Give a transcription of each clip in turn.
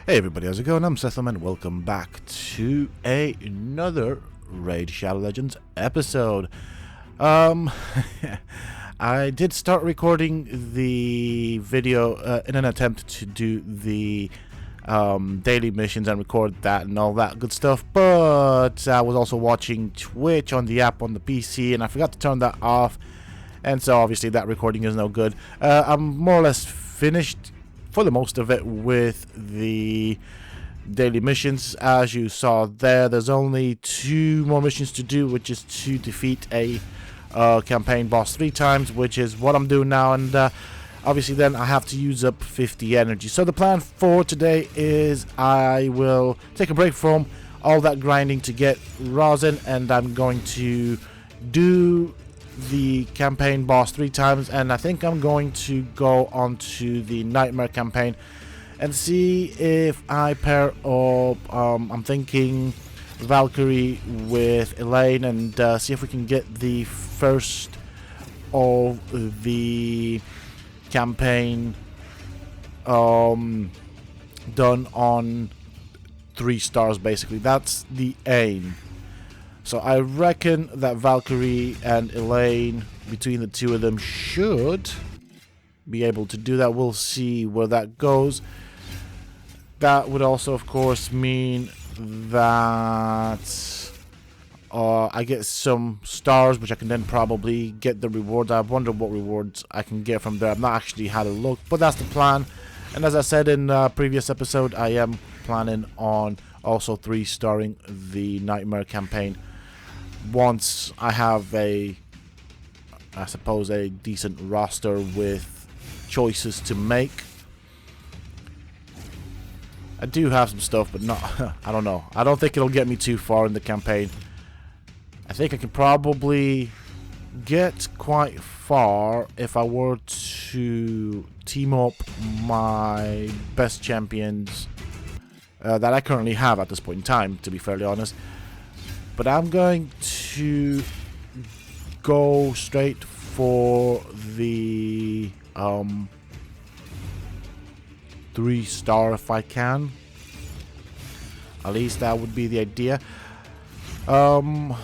Hey everybody, how's it going? I'm Setham and welcome back to another Raid Shadow Legends episode. I did start recording the video in an attempt to do the daily missions and record that and all that good stuff, but I was also watching Twitch on the app on the PC and I forgot to turn that off, and so obviously that recording is no good. I'm more or less finished for the most of it with the daily missions. As you saw there's only 2 more missions to do, which is to defeat a campaign boss 3 times, which is what I'm doing now, and obviously then I have to use up 50 energy. So the plan for today is I will take a break from all that grinding to get Rhazin, and I'm going to do the campaign boss 3 times, and I think I'm going to go on to the nightmare campaign and see if I pair up I'm thinking Valkyrie with Elaine, and see if we can get the first of the campaign done on 3 stars. Basically that's the aim. So I reckon that Valkyrie and Elaine, between the 2 of them, should be able to do that. We'll see where that goes. That would also, of course, mean that I get some stars, which I can then probably get the rewards. I wonder what rewards I can get from there. I've not actually had a look, but that's the plan. And as I said in a previous episode, I am planning on also 3-starring the Nightmare campaign once I have I suppose a decent roster with choices to make. I do have some stuff, but not I don't know. I don't think it'll get me too far in the campaign. I think I can probably get quite far if I were to team up my best champions that I currently have at this point in time, to be fairly honest. But I'm going to go straight for the 3-star if I can. At least that would be the idea. I'll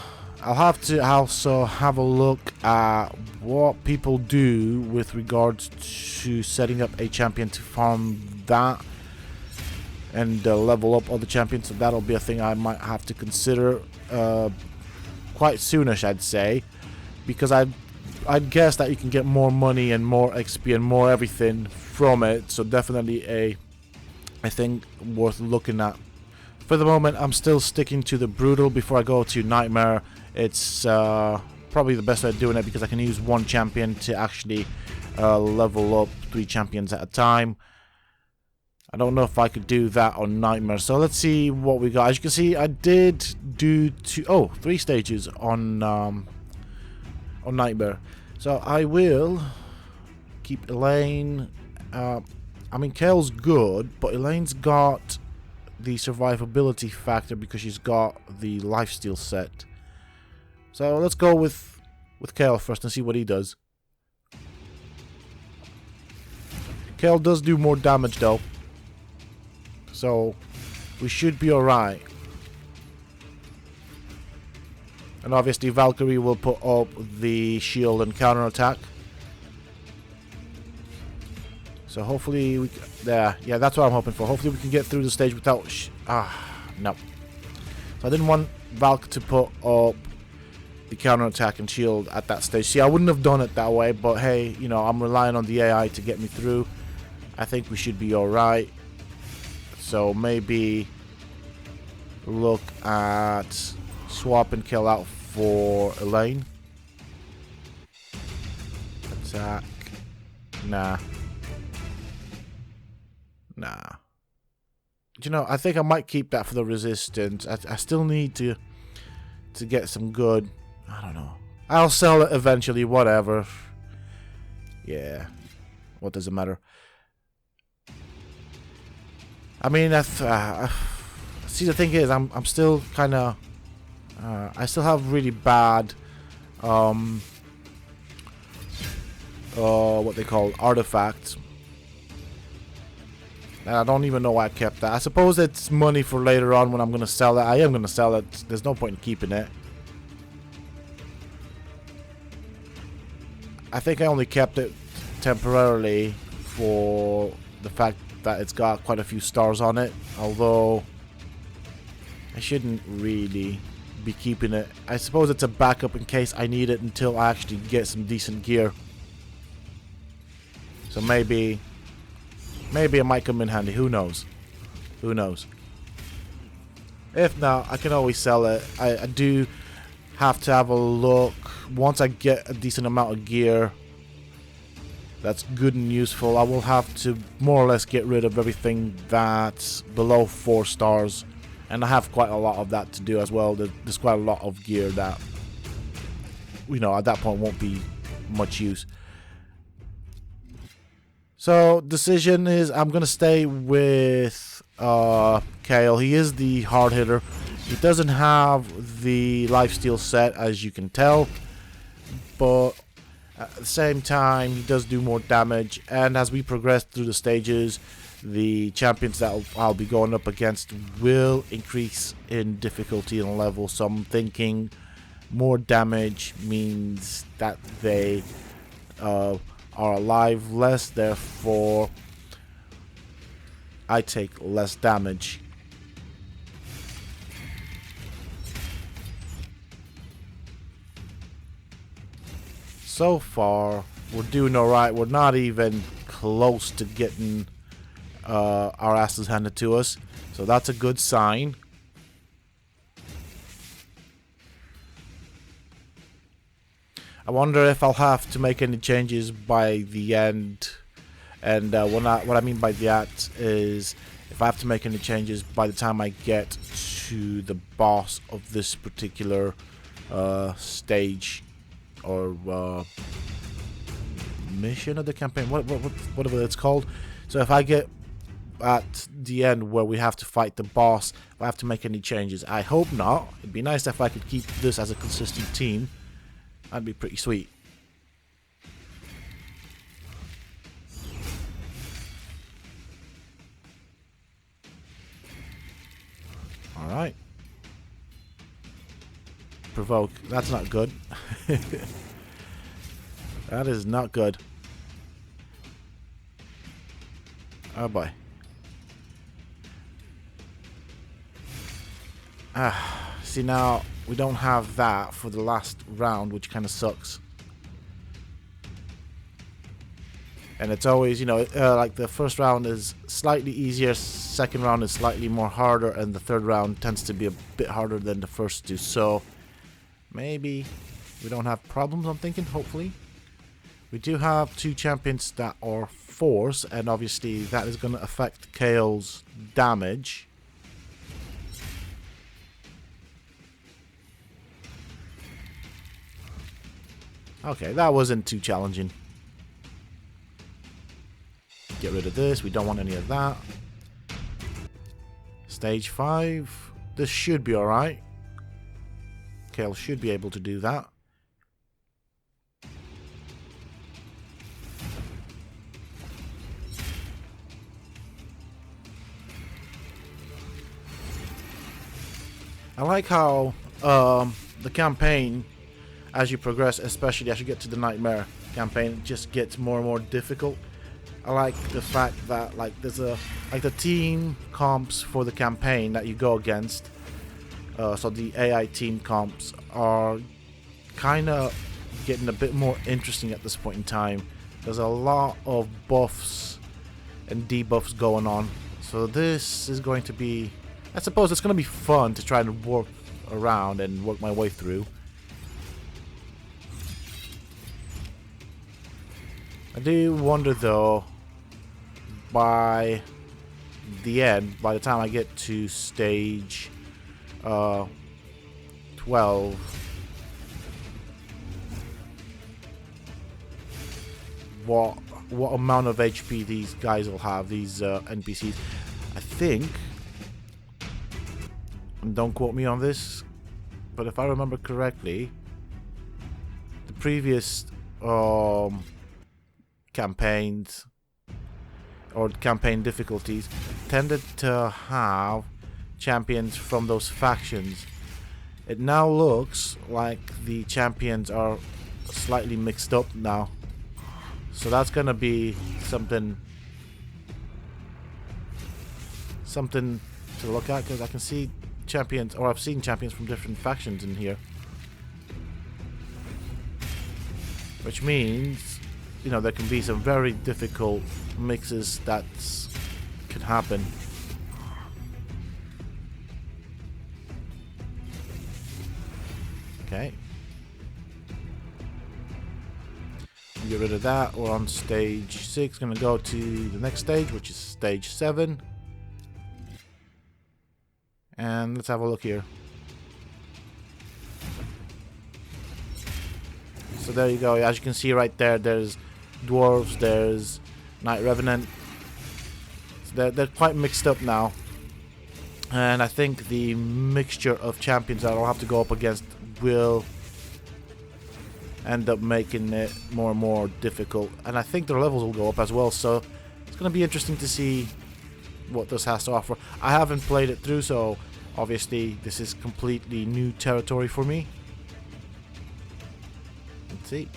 have to also have a look at what people do with regards to setting up a champion to farm that and level up other champions. So that'll be a thing I might have to consider quite soonish, I'd say, because I'd guess that you can get more money and more XP and more everything from it. So definitely a thing worth looking at. For the moment, I'm still sticking to the brutal before I go to nightmare. It's probably the best way of doing it because I can use 1 champion to actually level up 3 champions at a time. I don't know if I could do that on nightmare, so let's see what we got. As you can see, I did do 3 stages on nightmare. So I will keep Elaine. I mean, Kale's good, but Elaine's got the survivability factor because she's got the lifesteal set. So let's go with Kale first and see what he does. Kale does do more damage though, so we should be alright. And obviously Valkyrie will put up the shield and counterattack. So hopefully we yeah, that's what I'm hoping for. Hopefully we can get through the stage without no. So I didn't want Valk to put up the counterattack and shield at that stage. See, I wouldn't have done it that way, but hey, you know, I'm relying on the AI to get me through. I think we should be alright. So maybe look at swap and kill out for Elaine. Attack. Nah. You know, I think I might keep that for the resistance. I still need to get some good. I don't know. I'll sell it eventually, whatever. Yeah. What does it matter? I mean, see, the thing is, I'm still kind of I still have really bad what they call artifacts. And I don't even know why I kept that. I suppose it's money for later on when I'm going to sell it. I am going to sell it. There's no point in keeping it. I think I only kept it temporarily for the fact that it's got quite a few stars on it. Although I shouldn't really be keeping it. I suppose it's a backup in case I need it until I actually get some decent gear. So maybe it might come in handy. Who knows? Who knows? If not, I can always sell it. I do have to have a look. Once I get a decent amount of gear that's good and useful, I will have to more or less get rid of everything that's below 4 stars. And I have quite a lot of that to do as well. There's quite a lot of gear that, you know, at that point won't be much use. So, decision is I'm going to stay with Kale. He is the hard hitter. He doesn't have the lifesteal set, as you can tell. But at the same time, he does do more damage. And as we progress through the stages, the champions that I'll be going up against will increase in difficulty and level. So I'm thinking more damage means that they are alive less, therefore I take less damage. So far we're doing alright. We're not even close to getting our asses handed to us, so that's a good sign. I wonder if I'll have to make any changes by the end, and what I mean by that is if I have to make any changes by the time I get to the boss of this particular stage or mission of the campaign, whatever it's called. So if I get at the end where we have to fight the boss, if I have to make any changes, I hope not. It'd be nice if I could keep this as a consistent team. That'd be pretty sweet. Alright. Provoke. That's not good. That is not good. Oh boy. See, now we don't have that for the last round, which kind of sucks. And it's always, you know, like the first round is slightly easier, second round is slightly more harder, and the third round tends to be a bit harder than the first two. So maybe we don't have problems, I'm thinking, hopefully. We do have 2 champions that are force, and obviously that is going to affect Kale's damage. Okay, that wasn't too challenging. Get rid of this. We don't want any of that. Stage 5. This should be alright. Kale should be able to do that. I like how the campaign, as you progress, especially as you get to the Nightmare campaign, it just gets more and more difficult. I like the fact that there's the team comps for the campaign that you go against. So the AI team comps are kind of getting a bit more interesting at this point in time. There's a lot of buffs and debuffs going on. So this is going to be, I suppose it's going to be fun to try and work around and work my way through. I do wonder though, by the end, by the time I get to stage 12, what amount of HP these guys will have, these NPCs. I think, and don't quote me on this, but if I remember correctly, the previous campaigns, or campaign difficulties tended to have champions from those factions. It now looks like the champions are slightly mixed up now. So that's gonna be something to look at, because I can see champions, or I've seen champions from different factions in here. Which means, you know, there can be some very difficult mixes that can happen. Okay. Get rid of that. We're on stage 6. Gonna go to the next stage, which is stage 7. And let's have a look here. So there you go. As you can see right there, there's dwarves, there's Knight Revenant. So they're quite mixed up now. And I think the mixture of champions that I'll have to go up against will end up making it more and more difficult. And I think their levels will go up as well. So it's going to be interesting to see what this has to offer. I haven't played it through, so obviously this is completely new territory for me. Let's see.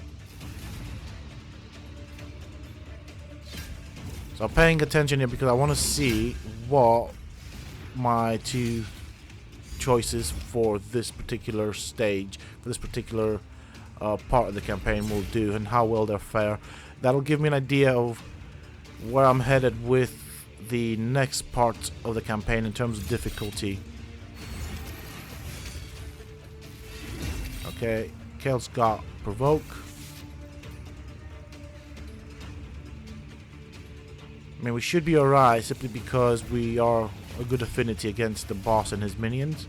So I'm paying attention here because I want to see what my two choices for this particular stage, for this particular part of the campaign will do, and how well they'll fare. That'll give me an idea of where I'm headed with the next part of the campaign in terms of difficulty. Okay, Kale's got Provoke. I mean, we should be alright simply because we are a good affinity against the boss and his minions.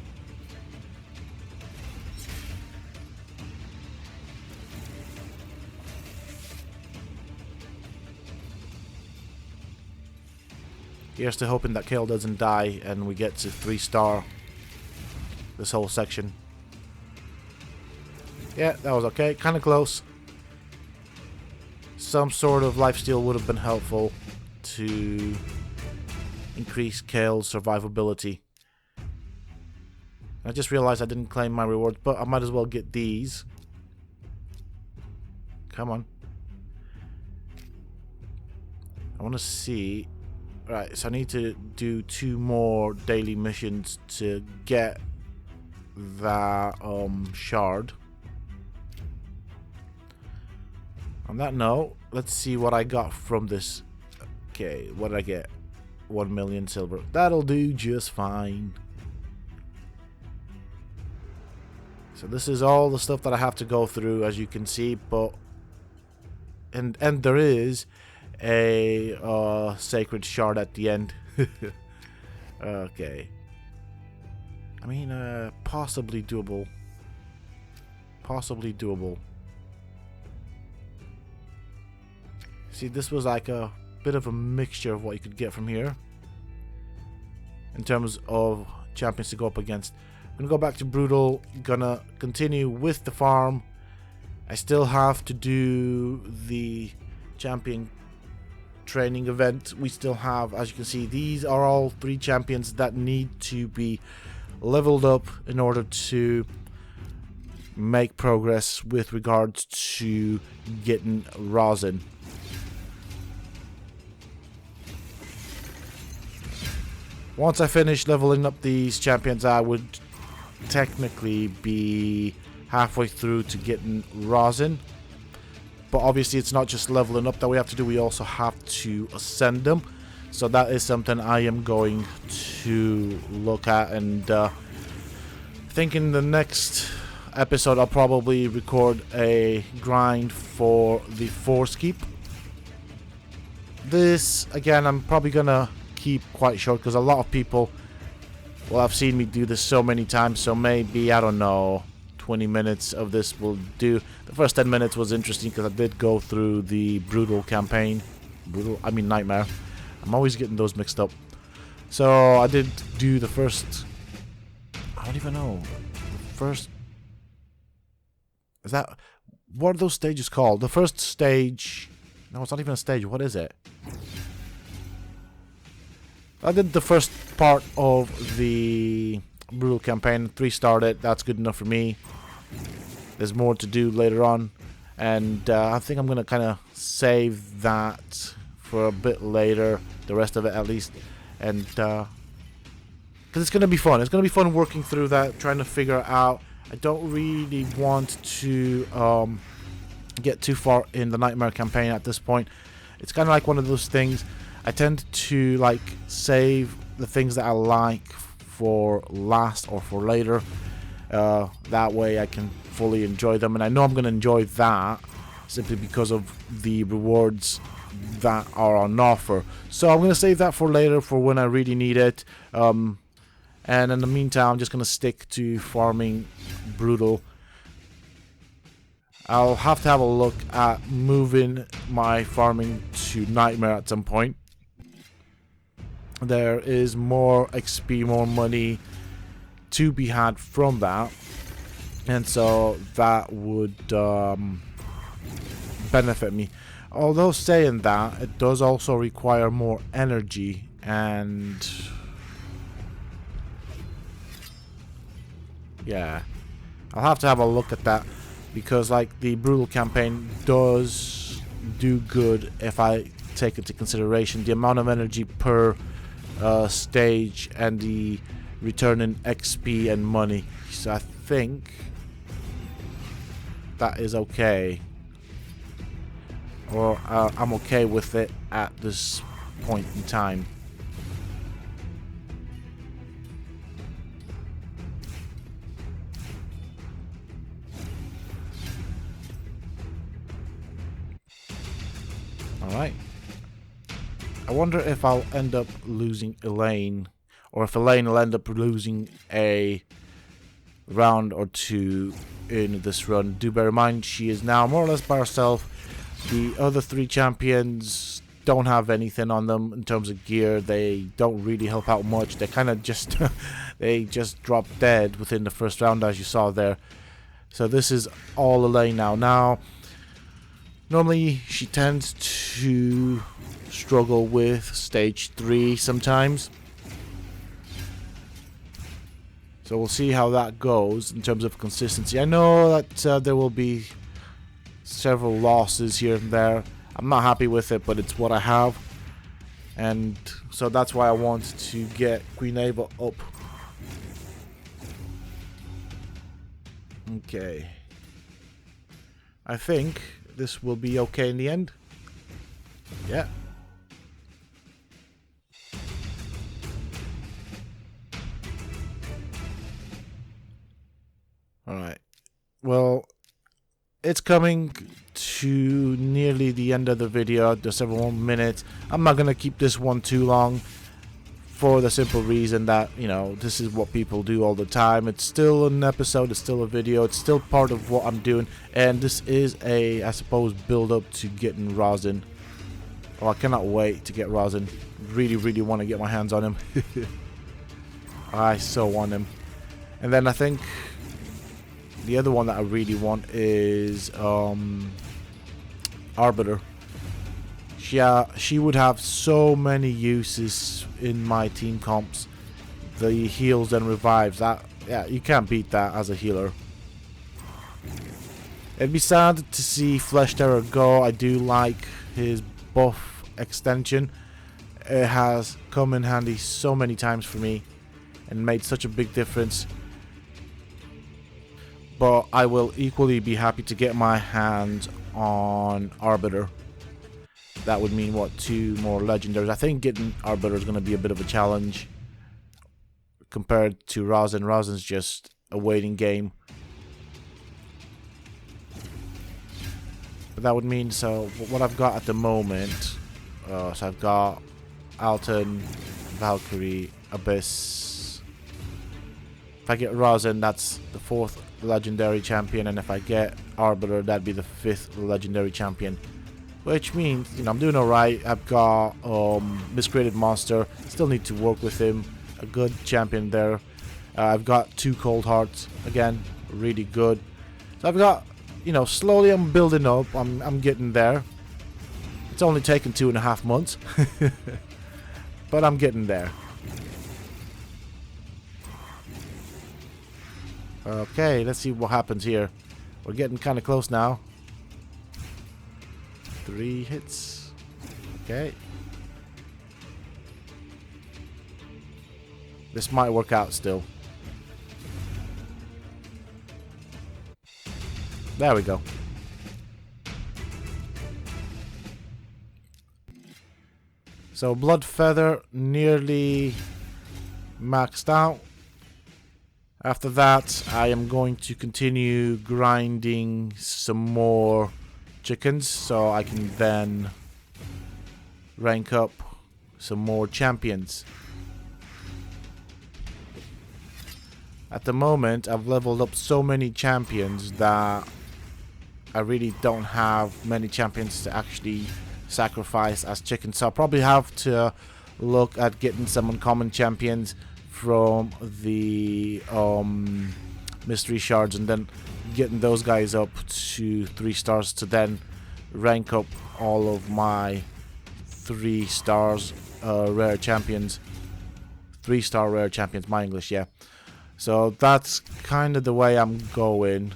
Here's to hoping that Kale doesn't die and we get to 3-star this whole section. Yeah, that was okay. Kind of close. Some sort of lifesteal would have been helpful to increase Kale's survivability. I just realized I didn't claim my rewards, but I might as well get these. Come on. I want to see. Right, so I need to do 2 more daily missions to get that shard. On that note, let's see what I got from this. Okay, what did I get? 1 million silver. That'll do just fine. So this is all the stuff that I have to go through, as you can see, but and there is a sacred shard at the end. Okay. I mean, possibly doable. Possibly doable. See, this was like a bit of a mixture of what you could get from here in terms of champions to go up against. I'm gonna go back to Brutal, gonna continue with the farm. I still have to do the champion training event. We still have, as you can see, these are all 3 champions that need to be leveled up in order to make progress with regards to getting Rhazin. Once I finish leveling up these champions, I would technically be halfway through to getting Rhazin. But obviously it's not just leveling up that we have to do, we also have to ascend them. So that is something I am going to look at, and I think in the next episode I'll probably record a grind for the Force Keep. This, again, I'm probably gonna keep quite short because a lot of people will have seen me do this so many times, so maybe, I don't know, 20 minutes of this will do. The first 10 minutes was interesting because I did go through the Brutal campaign. I mean Nightmare. I'm always getting those mixed up. So I did do the first, I don't even know, the first, is that, what are those stages called? The first stage, no, it's not even a stage, what is it? I did the first part of the Brutal campaign, 3 started. That's good enough for me. There's more to do later on, and I think I'm gonna kind of save that for a bit later, the rest of it at least, and because it's gonna be fun. It's gonna be fun working through that, trying to figure it out. I don't really want to get too far in the Nightmare campaign at this point. It's kind of like one of those things. I tend to like save the things that I like for last or for later. That way I can fully enjoy them, and I know I'm going to enjoy that simply because of the rewards that are on offer. So I'm going to save that for later, for when I really need it. And in the meantime, I'm just going to stick to farming Brutal. I'll have to have a look at moving my farming to Nightmare at some point. There is more XP, more money to be had from that, and so that would benefit me. Although saying that, it does also require more energy, and yeah, I'll have to have a look at that, because like the Brutal campaign does do good if I take into consideration the amount of energy per stage and the return in XP and money. So I think that is okay, or I'm okay with it at this point in time. Alright. I wonder if I'll end up losing Elaine, or if Elaine will end up losing a round or two in this run. Do bear in mind, she is now more or less by herself. The other 3 champions don't have anything on them in terms of gear. They don't really help out much. They kind of just they just drop dead within the first round, as you saw there. So this is all Elaine now. Normally she tends to struggle with stage 3 sometimes, so we'll see how that goes in terms of consistency. I know that there will be several losses here and there. I'm not happy with it, but it's what I have, and so that's why I want to get Queen Ava up. Okay, I think this will be okay in the end. Yeah. Alright. Well, it's coming to nearly the end of the video. There's several more minutes. I'm not going to keep this one too long, for the simple reason that, you know, this is what people do all the time. It's still an episode, it's still a video, it's still part of what I'm doing, and this is a, I suppose, build up to getting Rhazin. Oh, I cannot wait to get Rhazin. Really want to get my hands on him. I so want him. And then I think the other one that I really want is Arbiter. She would have so many uses in my team comps. The heals and revives, that, yeah, you can't beat that as a healer. It'd be sad to see Flesh Terror go. I do like his buff extension. It has come in handy so many times for me and made such a big difference. But I will equally be happy to get my hands on Arbiter. That would mean, what, 2 more legendaries. I think getting Arbiter is going to be a bit of a challenge compared to Rhazin. Rhazin's just a waiting game. But that would mean, so what I've got at the moment, so I've got Alton, Valkyrie, Abyss. If I get Rhazin, that's the 4th legendary champion, and if I get Arbiter, that'd be the 5th legendary champion. Which means, you know, I'm doing alright. I've got Miscreated Monster. Still need to work with him. A good champion there. I've got 2 Cold Hearts. Again, really good. So I've got, you know, slowly I'm building up. I'm getting there. It's only taken 2.5 months. but I'm getting there. Okay, let's see what happens here. We're getting kind of close now. 3 hits. Okay. This might work out still. There we go. So Blood Feather nearly maxed out. After that, I am going to continue grinding some more chickens so I can then rank up some more champions. At the moment, I've leveled up so many champions that I really don't have many champions to actually sacrifice as chickens. So I'll probably have to look at getting some uncommon champions from the mystery shards and then getting those guys up to 3 stars to then rank up all of my 3 stars rare champions. 3-star rare champions, my English, yeah. So that's kind of the way I'm going,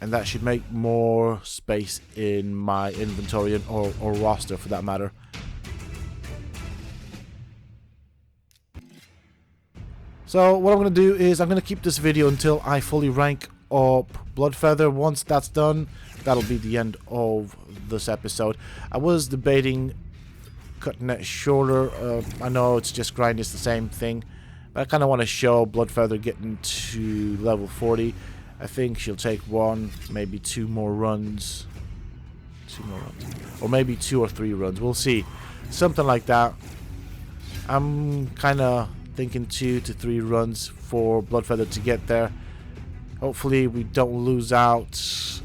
and that should make more space in my inventory or roster for that matter. So what I'm going to do is I'm going to keep this video until I fully rank up Blood Feather. Once that's done, that'll be the end of this episode. I was debating cutting it shorter. I know it's just grinding, it's the same thing. But I kind of want to show Blood Feather getting to level 40. I think she'll take 1, maybe 2 more runs. 2 more runs. Or maybe 2 or 3 runs. We'll see. Something like that. I'm kind of thinking 2 to 3 runs for Blood Feather to get there. Hopefully we don't lose out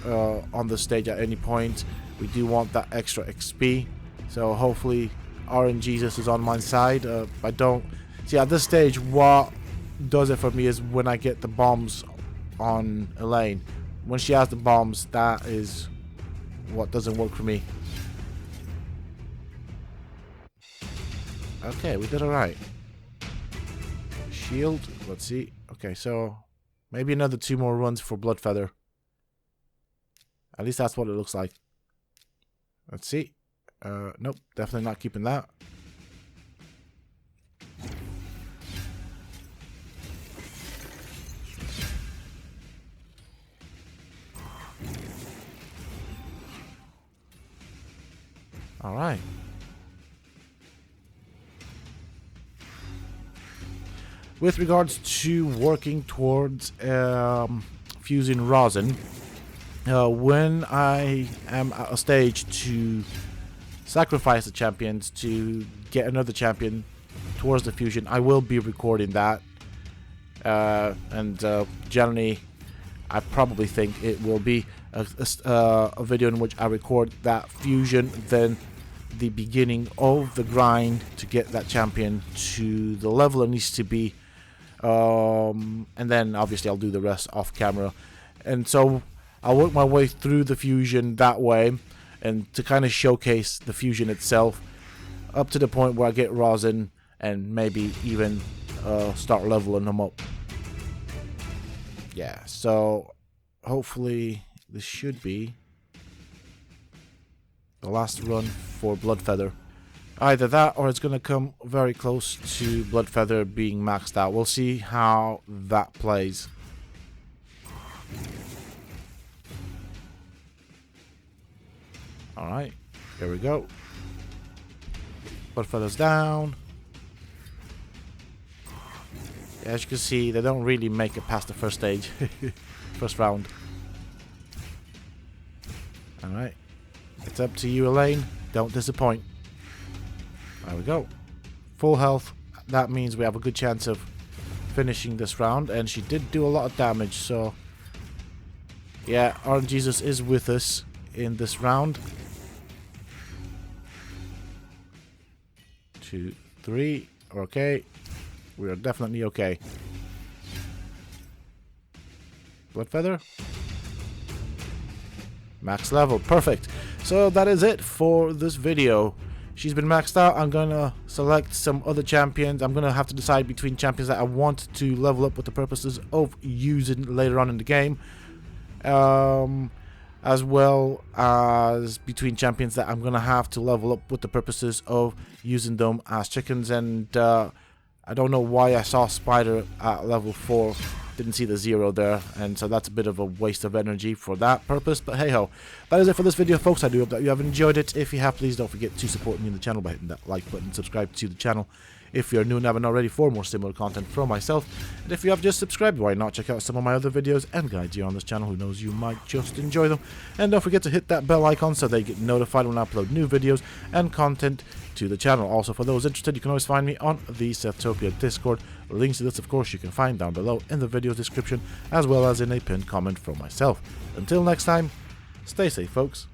on the stage at any point. We do want that extra XP. So hopefully RNGesus is on my side. I don't... See, at this stage, what does it for me is when I get the bombs on Elaine. When she has the bombs, that is what doesn't work for me. Okay, we did alright. Shield, let's see. Okay, so maybe another 2 more runs for Blood Feather. At least that's what it looks like. Let's see. Nope, definitely not keeping that. All right. With regards to working towards fusing Rhazin, when I am at a stage to sacrifice the champions to get another champion towards the fusion, I will be recording that. And generally, I probably think it will be a video in which I record that fusion, then the beginning of the grind to get that champion to the level it needs to be, and then obviously I'll do the rest off camera. And so I'll work my way through the fusion that way, and to kind of showcase the fusion itself up to the point where I get Rhazin and maybe even start leveling them up. Yeah, so hopefully this should be the last run for Blood Feather. Either that or it's going to come very close to Blood Feather being maxed out. We'll see how that plays. Alright, here we go. Blood Feather's down. As you can see, they don't really make it past the first stage. First round. Alright. It's up to you, Elaine. Don't disappoint. There we go. Full health. That means we have a good chance of finishing this round. And she did do a lot of damage, so... yeah, RNGesus is with us in this round. 2, 3. Okay. We are definitely okay. Blood Feather. Max level. Perfect. So that is it for this video. she's been maxed out. I'm gonna select some other champions. I'm gonna have to decide between champions that I want to level up with the purposes of using later on in the game, as well as between champions that I'm gonna have to level up with the purposes of using them as chickens. And I don't know why I saw Spider at level 4. Didn't see the 0 there, and so that's a bit of a waste of energy for that purpose, but hey ho. That is it for this video, folks. I do hope that you have enjoyed it. If you have, please don't forget to support me in the channel by hitting that like button, subscribe to the channel if you're new and haven't already for more similar content from myself. And if you have just subscribed, why not check out some of my other videos and guides here on this channel. Who knows, you might just enjoy them. And don't forget to hit that bell icon so they get notified when I upload new videos and content to the channel. Also, for those interested, you can always find me on the Sethtopia Discord. Links to this, of course, you can find down below in the video description, as well as in a pinned comment from myself. Until next time, stay safe, folks.